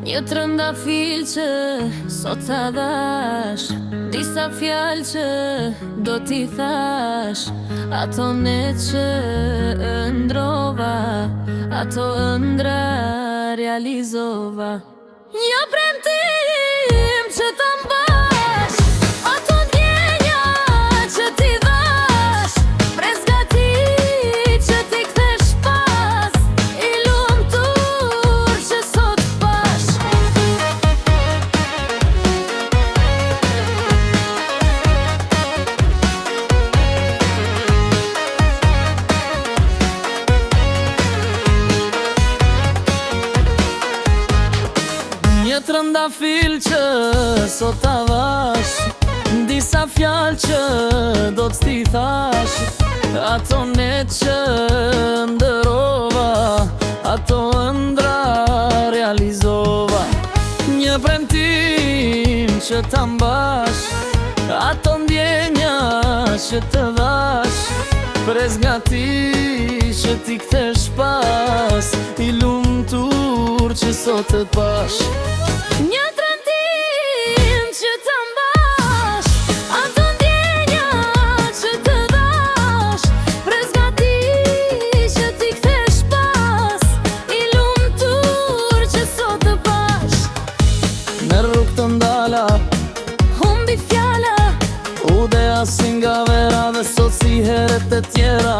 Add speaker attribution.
Speaker 1: Një trëndafil që sot ta dash, disa fjalë që do t'i thash, ato ne që ëndrova, ato ëndra realizova. Një premtim që ta mbash, ato ndjenja që t'i dhash, pres gati që t'i kthesh pas, i lumtur që sot pash. Një trëndafil që sot ta vash, disa fjalë që do t'i thash, ato ne që ndërova, ato ëndra realizova. Një premtim që ta mbash, ato ndjenja që të dhash, pres gati që t'i kthesh pas, i lumtur që sot të pash. Një trëndim që të mbash, ato ndjenja që të dhash, pres gati që t'i kthesh pas, i lumtur që sot të pash.
Speaker 2: Në rrug të ndala,
Speaker 1: humbi fjala,
Speaker 2: udeja si nga vera dhe sot si heret e tjera.